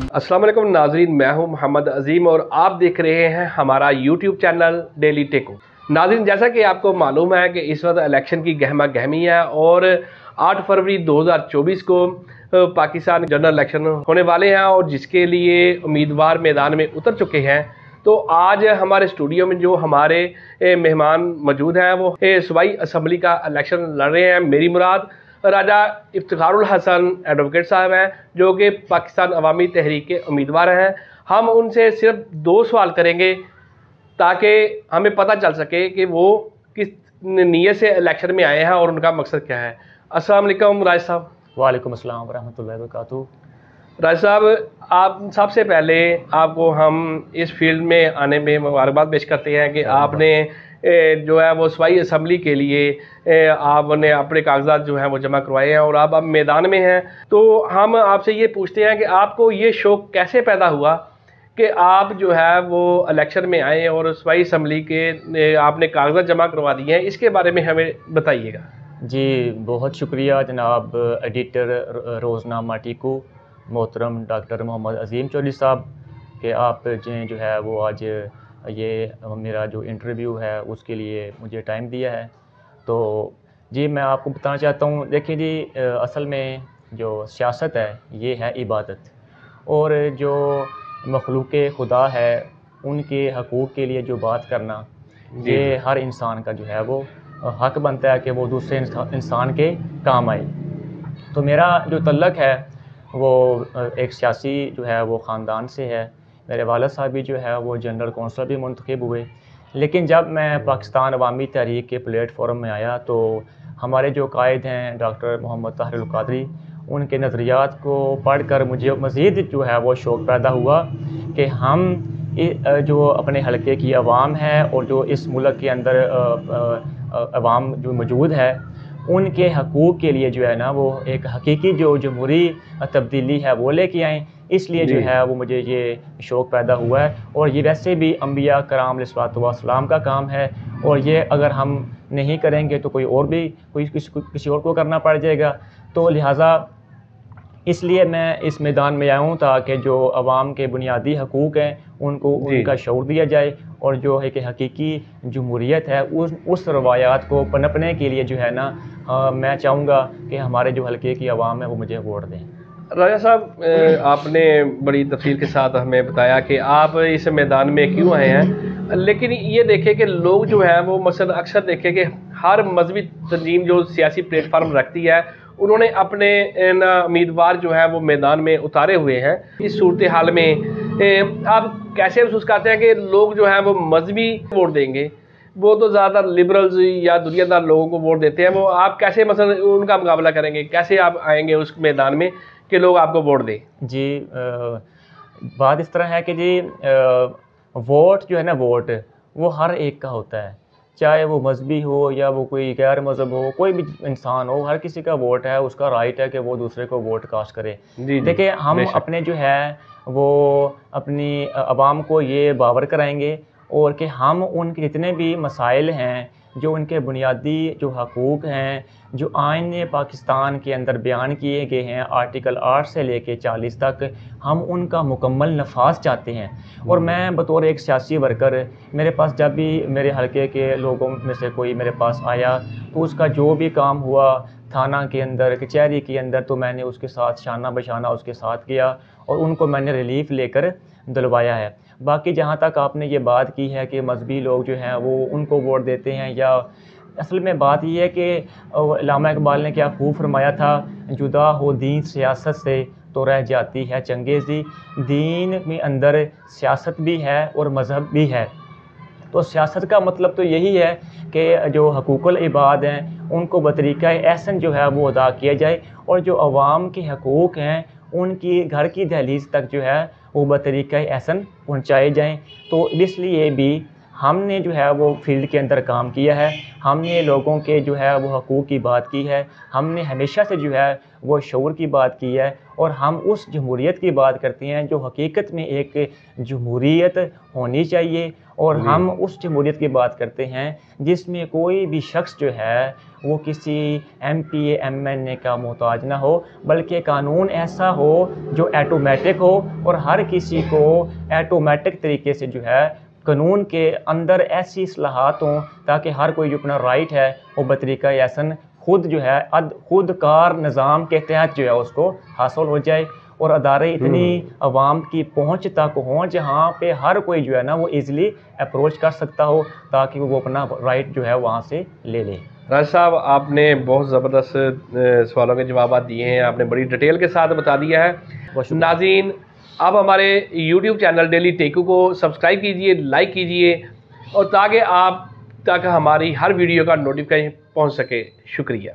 अस्सलाम वालेकुम नाजरीन, मैं हूं मोहम्मद अजीम और आप देख रहे हैं हमारा यूट्यूब चैनल डेली टेको। नाजरीन, जैसा कि आपको मालूम है कि इस वक्त इलेक्शन की गहमा गहमी है और 8 फरवरी 2024 को पाकिस्तान जनरल इलेक्शन होने वाले हैं और जिसके लिए उम्मीदवार मैदान में उतर चुके हैं। तो आज हमारे स्टूडियो में जो हमारे मेहमान मौजूद हैं वो सूबाई असम्बली का इलेक्शन लड़ रहे हैं। मेरी मुराद राजा इफ्तिखारुल हसन एडवोकेट साहब हैं जो कि पाकिस्तान अवामी तहरीक के उम्मीदवार हैं। हम उनसे सिर्फ 2 सवाल करेंगे ताकि हमें पता चल सके कि वो किस नीयत से इलेक्शन में आए हैं और उनका मकसद क्या है। अस्सलाम वालेकुम राज साहब। वालेकुम अस्सलाम वरहमतुल्लाहि वबरकातुहू। राज साहब, आप सबसे पहले आपको हम इस फील्ड में आने में मुबारकबाद पेश करते हैं कि आपने जो है वो सूबाई असम्बली के लिए आपने अपने कागजात जो हैं वो जमा करवाए हैं और आप अब मैदान में हैं। तो हम आपसे ये पूछते हैं कि आपको ये शौक़ कैसे पैदा हुआ कि आप जो है वो इलेक्शन में आए और सूबाई असम्बली के आपने कागजात जमा करवा दिए हैं, इसके बारे में हमें बताइएगा। जी बहुत शुक्रिया जनाब एडिटर रोज़नामा टीकू मोहतरम डॉक्टर मोहम्मद अजीम चौधरी साहब कि आप जो है वो आज ये मेरा जो इंटरव्यू है उसके लिए मुझे टाइम दिया है। तो जी मैं आपको बताना चाहता हूँ, देखिए जी असल में जो सियासत है ये है इबादत, और जो मखलूक खुदा है उनके हकूक़ के लिए जो बात करना ये हर इंसान का जो है वो हक बनता है कि वो दूसरे इंसान के काम आए। तो मेरा जो तल्लक है वो एक सियासी जो है वो ख़ानदान से है। मेरे वालिद साहब भी जो है वो जनरल कौंसल भी मुंतखब हुए। लेकिन जब मैं पाकिस्तान अवामी तहरीक के प्लेटफॉर्म में आया तो हमारे जो कायद हैं डॉक्टर मोहम्मद ताहिर अल क़ादरी, उनके नज़रियात को पढ़कर मुझे मज़ीद जो है वो शौक़ पैदा हुआ कि हम जो अपने हलके की आवाम है और जो इस मुल्क के अंदर आवाम जो मौजूद है उनके हकूक़ के लिए जो है ना वो एक हकीकी जो जमहूरी तब्दीली है वो लेके आएँ। इसलिए जो है वो मुझे ये शौक़ पैदा हुआ है, और ये वैसे भी अम्बिया कराम अलैहिस्सलाम का काम है, और ये अगर हम नहीं करेंगे तो कोई और भी किसी और को करना पड़ जाएगा। तो लिहाजा इसलिए मैं इस मैदान में आया हूँ ताकि जो आवाम के बुनियादी हकूक़ हैं उनको उनका शऊर दिया जाए, और जो है कि हकीकी जमहूरियत है उस रवायात को पनपने के लिए जो है ना मैं चाहूँगा कि हमारे जो हलके की आवाम है वो मुझे वोट दें। राजा साहब, आपने बड़ी तफसील के साथ हमें बताया कि आप इस मैदान में क्यों आए हैं, लेकिन ये देखें कि लोग जो हैं वो मसलन अक्सर देखें कि हर मजहबी तंजीम जो सियासी प्लेटफार्म रखती है उन्होंने अपने उम्मीदवार जो है वो मैदान में उतारे हुए हैं। इस सूरत हाल में आप कैसे महसूस करते हैं कि लोग जो हैं वो मजहबी वोट देंगे? वो तो ज़्यादातर लिबरल्स या दुनियादार लोगों को वोट देते हैं, वो आप कैसे मसलन उनका मुकाबला करेंगे? कैसे आप आएंगे उस मैदान में कि लोग आपको वोट दें? जी बात इस तरह है कि जी वोट जो है ना, वोट वो हर एक का होता है, चाहे वो मजहबी हो या वो कोई गैर मज़हब हो, कोई भी इंसान हो, हर किसी का वोट है, उसका राइट है कि वो दूसरे को वोट कास्ट करे। देखिए हम अपने जो है वो अपनी आवाम को ये बावर कराएंगे और कि हम उनके जितने भी मसाइल हैं, जो उनके बुनियादी जो हकूक़ हैं, जो आईन पाकिस्तान के अंदर बयान किए गए हैं आर्टिकल 8 से लेके 40 तक, हम उनका मुकम्मल नफाज चाहते हैं। और मैं बतौर एक सियासी वर्कर, मेरे पास जब भी मेरे हलके के लोगों में से कोई मेरे पास आया तो उसका जो भी काम हुआ थाना के अंदर, कचहरी के अंदर, तो मैंने उसके साथ शाना बशाना उसके साथ किया और उनको मैंने रिलीफ़ लेकर दिलवाया है। बाकी जहाँ तक आपने ये बात की है कि मजहबी लोग जो हैं वो उनको वोट देते हैं, या असल में बात ये है कि अल्लामा इकबाल ने क्या खूब फरमाया था, जुदा हो दीन सियासत से तो रह जाती है चंगेज़ी। दीन में अंदर सियासत भी है और मज़हब भी है। तो सियासत का मतलब तो यही है कि जो हकूक़ुल इबाद हैं उनको बतरीक़ा एहसन जो है वो अदा किया जाए, और जो आवाम के हकूक़ हैं उनकी घर की दहलीज़ तक जो है वो बतरीक़ा एहसन पहुँचाए जाएँ। तो इसलिए भी हमने जो है वो फील्ड के अंदर काम किया है, हमने लोगों के जो है वो हकूक़ की बात की है, हमने हमेशा से जो है वो शऊर की बात की है, और हम उस जमहूरियत की बात करते हैं जो हकीकत में एक जमहूरियत होनी चाहिए। और हम उस जमहूरियत की बात करते हैं जिसमें कोई भी शख्स जो है वो किसी MPA MNA का मोहताज ना हो, बल्कि कानून ऐसा हो जो ऑटोमेटिक हो और हर किसी को ऑटोमेटिक तरीके से जो है कानून के अंदर ऐसी इस्लाहात हों ताकि हर कोई जो अपना राइट है वो बतरीका यासन खुद जो है खुद कार निज़ाम के तहत जो है उसको हासिल हो जाए, और अदारे इतनी आवाम की पहुंच तक हों जहां पे हर कोई जो है ना वो इजीली अप्रोच कर सकता हो ताकि वो अपना राइट जो है वहां से ले ले। राज साहब, आपने बहुत ज़बरदस्त सवालों के जवाब दिए हैं, आपने बड़ी डिटेल के साथ बता दिया है। नाज़रीन, आप हमारे YouTube चैनल डेली टेकू को सब्सक्राइब कीजिए, लाइक कीजिए, और ताकि आप तक हमारी हर वीडियो का नोटिफिकेशन पहुंच सके। शुक्रिया।